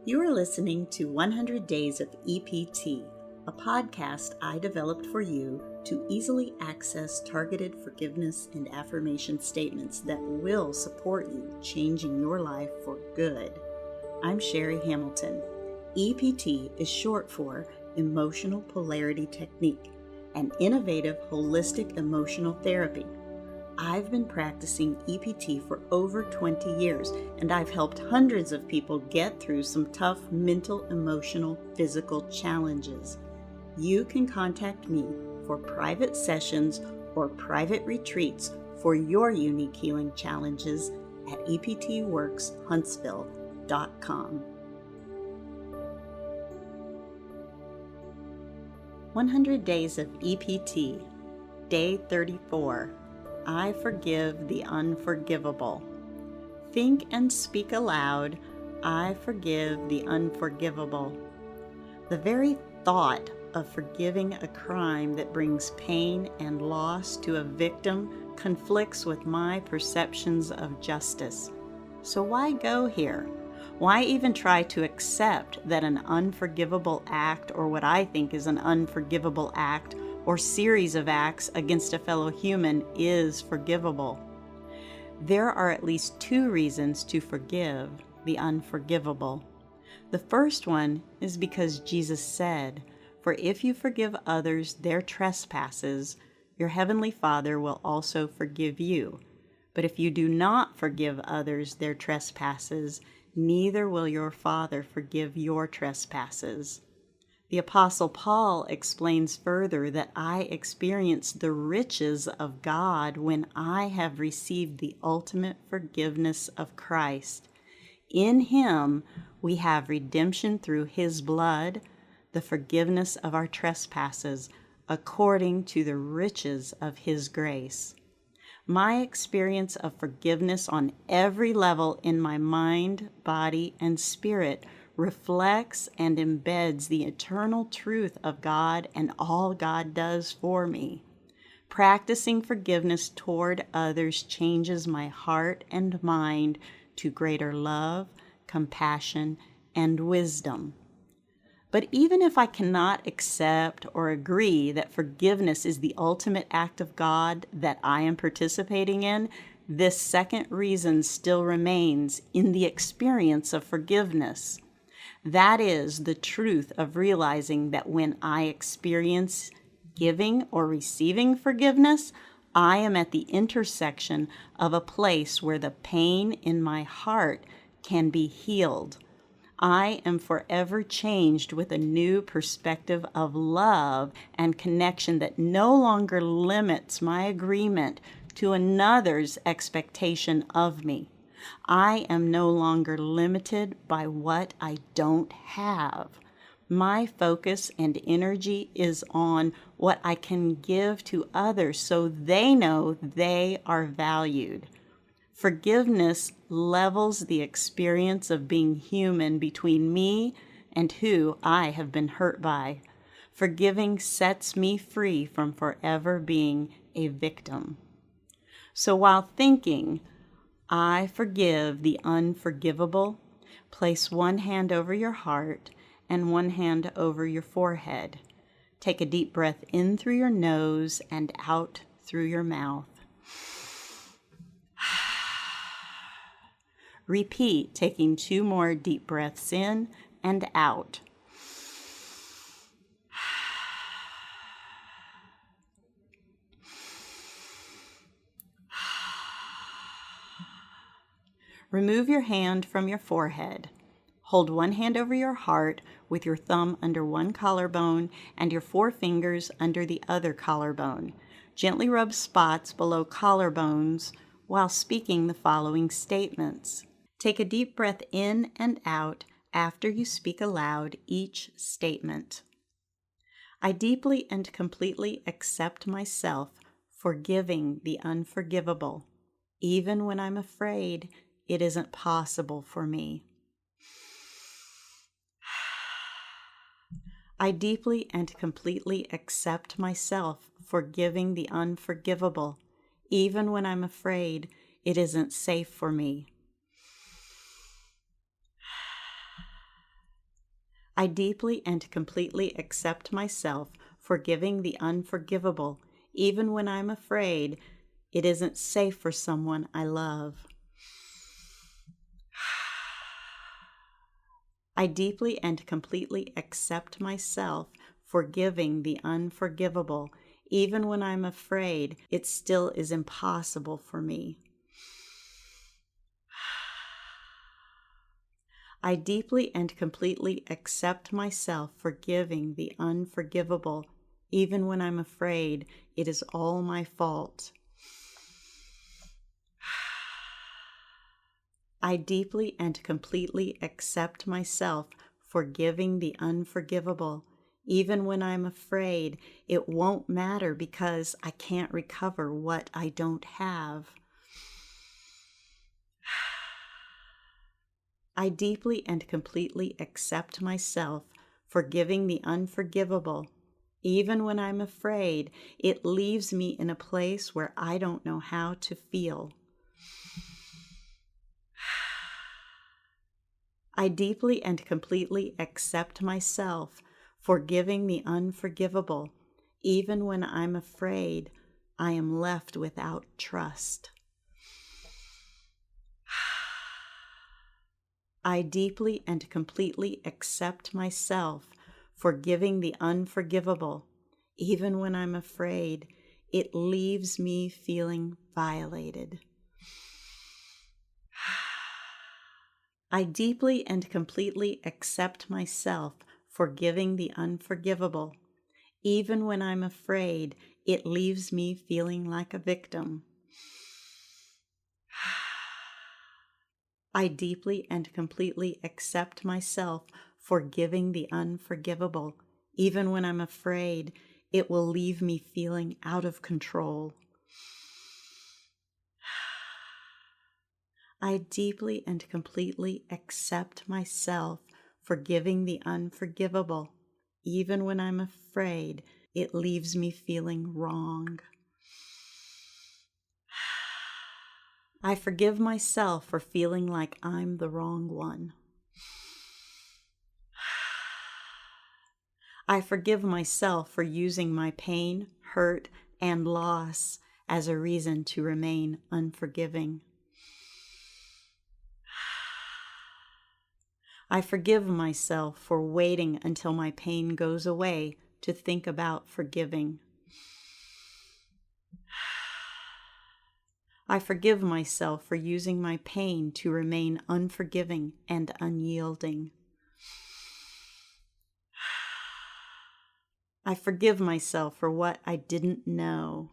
You are listening to 100 Days of EPT, a podcast I developed for you to easily access targeted forgiveness and affirmation statements that will support you changing your life for good. I'm Sherry Hamilton. EPT is short for Emotional Polarity Technique, an innovative holistic emotional therapy. I've been practicing EPT for over 20 years, and I've helped hundreds of people get through some tough mental, emotional, physical challenges. You can contact me for private sessions or private retreats for your unique healing challenges at eptworkshuntsville.com. 100 Days of EPT, Day 34. I forgive the unforgivable. Think and speak aloud, I forgive the unforgivable. The very thought of forgiving a crime that brings pain and loss to a victim conflicts with my perceptions of justice. So why go here? Why even try to accept that an unforgivable act, or what I think is an unforgivable act, or series of acts against a fellow human is forgivable? There are at least two reasons to forgive the unforgivable. The first one is because Jesus said, "For if you forgive others their trespasses, your heavenly Father will also forgive you. But if you do not forgive others their trespasses, neither will your Father forgive your trespasses." The Apostle Paul explains further that I experience the riches of God when I have received the ultimate forgiveness of Christ. In Him, we have redemption through His blood, the forgiveness of our trespasses, according to the riches of His grace. My experience of forgiveness on every level in my mind, body, and spirit reflects and embeds the eternal truth of God and all God does for me. Practicing forgiveness toward others changes my heart and mind to greater love, compassion, and wisdom. But even if I cannot accept or agree that forgiveness is the ultimate act of God that I am participating in, this second reason still remains in the experience of forgiveness. That is the truth of realizing that when I experience giving or receiving forgiveness, I am at the intersection of a place where the pain in my heart can be healed. I am forever changed with a new perspective of love and connection that no longer limits my agreement to another's expectation of me. I am no longer limited by what I don't have. My focus and energy is on what I can give to others so they know they are valued. Forgiveness levels the experience of being human between me and who I have been hurt by. Forgiving sets me free from forever being a victim. So while thinking, I forgive the unforgivable, place one hand over your heart and one hand over your forehead. Take a deep breath in through your nose and out through your mouth. Repeat, taking 2 more deep breaths in and out. Remove your hand from your forehead. Hold one hand over your heart with your thumb under one collarbone and your 4 fingers under the other collarbone. Gently rub spots below collarbones while speaking the following statements. Take a deep breath in and out after you speak aloud each statement. I deeply and completely accept myself forgiving the unforgivable, even when I'm afraid it isn't possible for me. I deeply and completely accept myself forgiving the unforgivable, even when I'm afraid it isn't safe for me. I deeply and completely accept myself forgiving the unforgivable, even when I'm afraid it isn't safe for someone I love. I deeply and completely accept myself forgiving the unforgivable, even when I'm afraid it still is impossible for me. I deeply and completely accept myself forgiving the unforgivable, even when I'm afraid it is all my fault. I deeply and completely accept myself forgiving the unforgivable, even when I'm afraid it won't matter because I can't recover what I don't have. I deeply and completely accept myself forgiving the unforgivable, even when I'm afraid it leaves me in a place where I don't know how to feel. I deeply and completely accept myself forgiving the unforgivable, even when I'm afraid I am left without trust. I deeply and completely accept myself forgiving the unforgivable, even when I'm afraid it leaves me feeling violated. I deeply and completely accept myself forgiving the unforgivable, even when I'm afraid it leaves me feeling like a victim. I deeply and completely accept myself forgiving the unforgivable, even when I'm afraid it will leave me feeling out of control. I deeply and completely accept myself forgiving the unforgivable, even when I'm afraid it leaves me feeling wrong. I forgive myself for feeling like I'm the wrong one. I forgive myself for using my pain, hurt, and loss as a reason to remain unforgiving. I forgive myself for waiting until my pain goes away to think about forgiving. I forgive myself for using my pain to remain unforgiving and unyielding. I forgive myself for what I didn't know.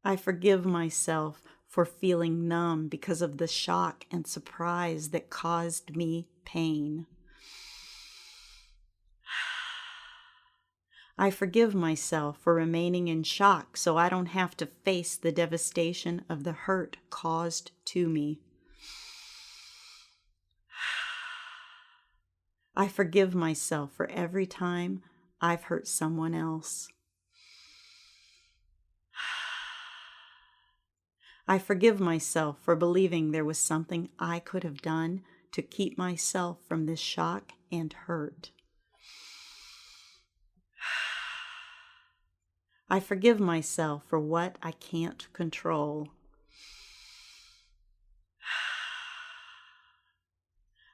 I forgive myself for feeling numb because of the shock and surprise that caused me pain. I forgive myself for remaining in shock so I don't have to face the devastation of the hurt caused to me. I forgive myself for every time I've hurt someone else. I forgive myself for believing there was something I could have done to keep myself from this shock and hurt. I forgive myself for what I can't control.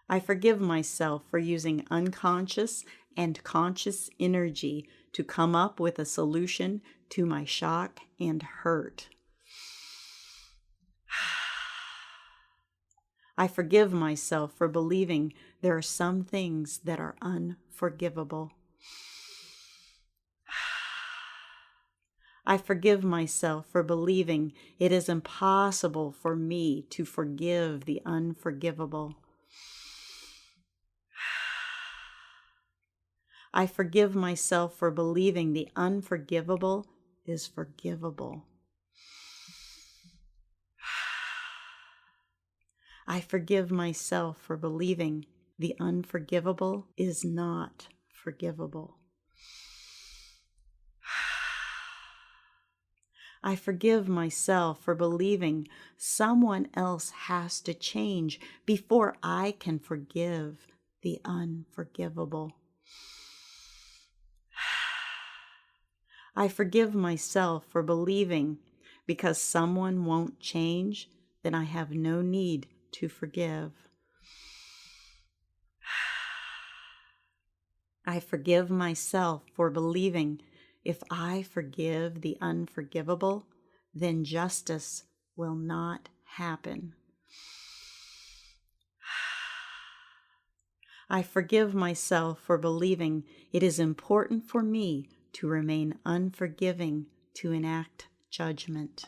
I forgive myself for using unconscious and conscious energy to come up with a solution to my shock and hurt. I forgive myself for believing there are some things that are unforgivable. I forgive myself for believing it is impossible for me to forgive the unforgivable. I forgive myself for believing the unforgivable is forgivable. I forgive myself for believing the unforgivable is not forgivable. I forgive myself for believing someone else has to change before I can forgive the unforgivable. I forgive myself for believing because someone won't change, then I have no need to forgive. I forgive myself for believing if I forgive the unforgivable, then justice will not happen. I forgive myself for believing it is important for me to remain unforgiving to enact judgment.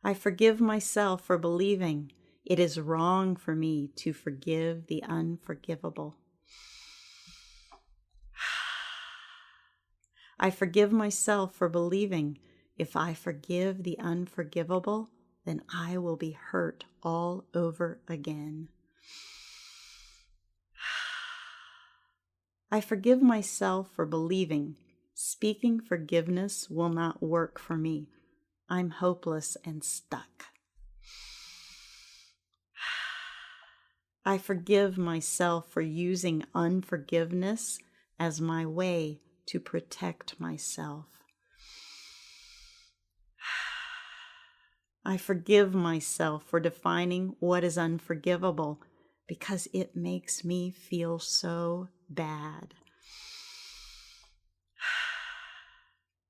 I forgive myself for believing it is wrong for me to forgive the unforgivable. I forgive myself for believing if I forgive the unforgivable, then I will be hurt all over again. I forgive myself for believing speaking forgiveness will not work for me. I'm hopeless and stuck. I forgive myself for using unforgiveness as my way to protect myself. I forgive myself for defining what is unforgivable because it makes me feel so bad.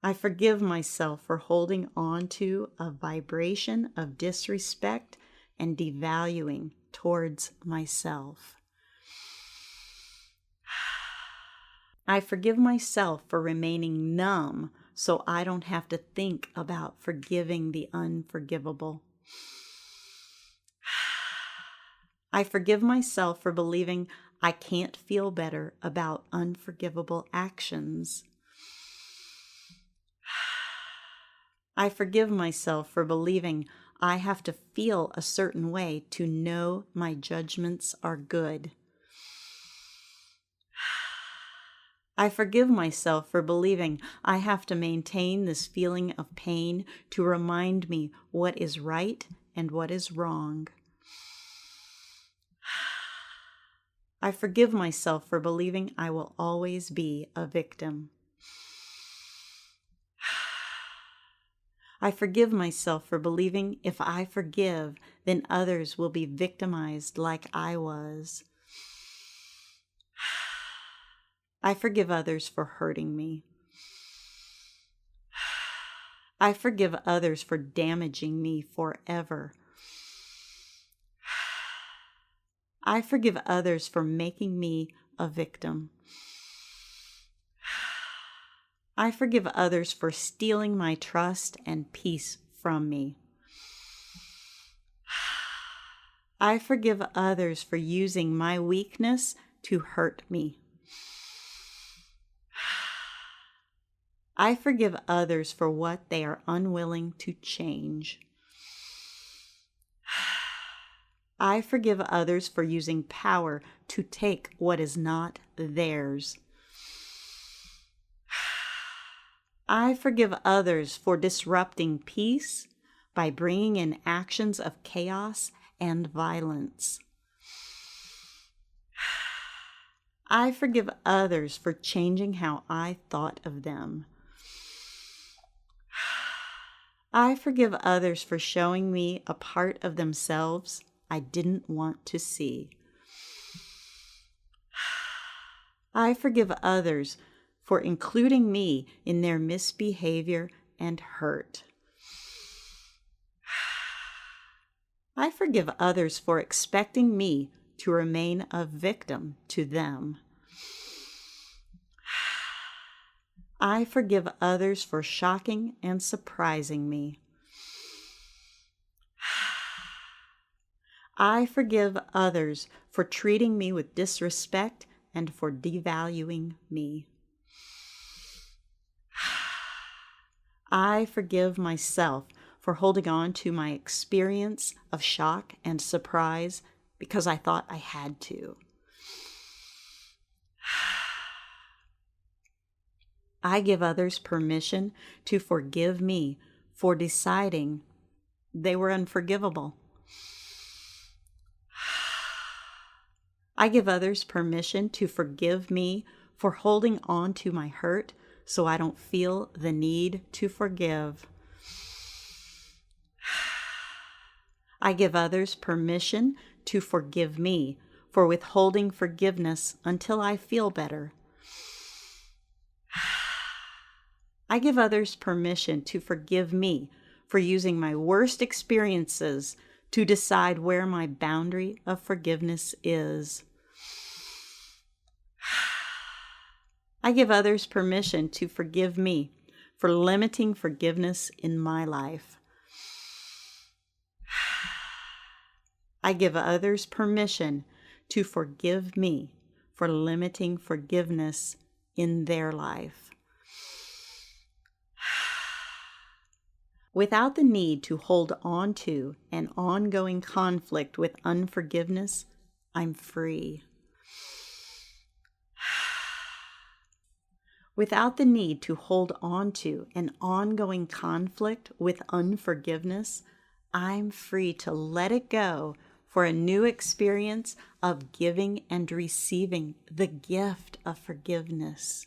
I forgive myself for holding on to a vibration of disrespect and devaluing towards myself. I forgive myself for remaining numb so I don't have to think about forgiving the unforgivable. I forgive myself for believing I can't feel better about unforgivable actions. I forgive myself for believing I have to feel a certain way to know my judgments are good. I forgive myself for believing I have to maintain this feeling of pain to remind me what is right and what is wrong. I forgive myself for believing I will always be a victim. I forgive myself for believing if I forgive, then others will be victimized like I was. I forgive others for hurting me. I forgive others for damaging me forever. I forgive others for making me a victim. I forgive others for stealing my trust and peace from me. I forgive others for using my weakness to hurt me. I forgive others for what they are unwilling to change. I forgive others for using power to take what is not theirs. I forgive others for disrupting peace by bringing in actions of chaos and violence. I forgive others for changing how I thought of them. I forgive others for showing me a part of themselves I didn't want to see. I forgive others for including me in their misbehavior and hurt. I forgive others for expecting me to remain a victim to them. I forgive others for shocking and surprising me. I forgive others for treating me with disrespect and for devaluing me. I forgive myself for holding on to my experience of shock and surprise because I thought I had to. I give others permission to forgive me for deciding they were unforgivable. I give others permission to forgive me for holding on to my hurt so I don't feel the need to forgive. I give others permission to forgive me for withholding forgiveness until I feel better. I give others permission to forgive me for using my worst experiences to decide where my boundary of forgiveness is. I give others permission to forgive me for limiting forgiveness in my life. I give others permission to forgive me for limiting forgiveness in their life. Without the need to hold on to an ongoing conflict with unforgiveness, I'm free. Without the need to hold on to an ongoing conflict with unforgiveness, I'm free to let it go for a new experience of giving and receiving the gift of forgiveness.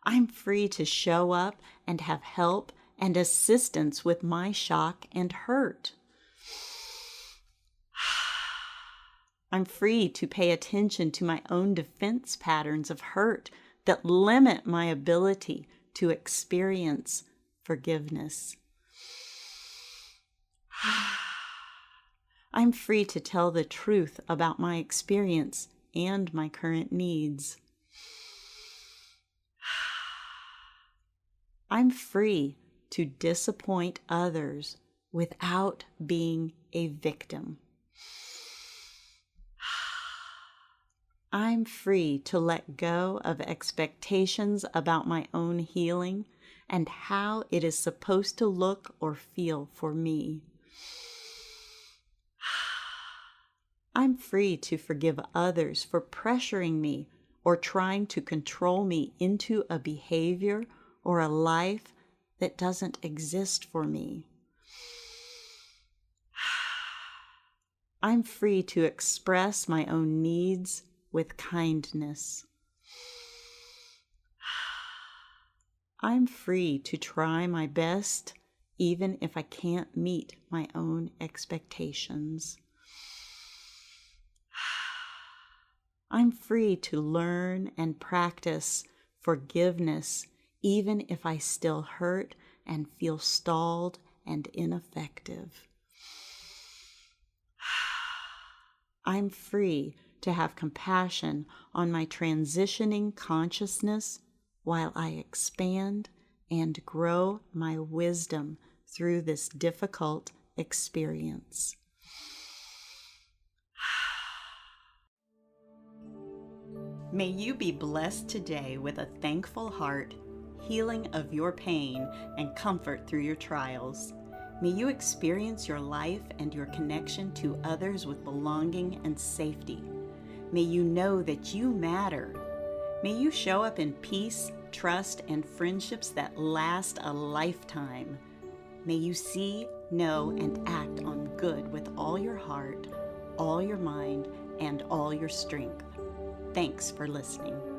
I'm free to show up and have help and assistance with my shock and hurt. I'm free to pay attention to my own defense patterns of hurt that limit my ability to experience forgiveness. I'm free to tell the truth about my experience and my current needs. I'm free to disappoint others without being a victim. I'm free to let go of expectations about my own healing and how it is supposed to look or feel for me. I'm free to forgive others for pressuring me or trying to control me into a behavior or a life that doesn't exist for me. I'm free to express my own needs with kindness. I'm free to try my best even if I can't meet my own expectations. I'm free to learn and practice forgiveness even if I still hurt and feel stalled and ineffective. I'm free to have compassion on my transitioning consciousness while I expand and grow my wisdom through this difficult experience. May you be blessed today with a thankful heart, healing of your pain, and comfort through your trials. May you experience your life and your connection to others with belonging and safety. May you know that you matter. May you show up in peace, trust, and friendships that last a lifetime. May you see, know, and act on good with all your heart, all your mind, and all your strength. Thanks for listening.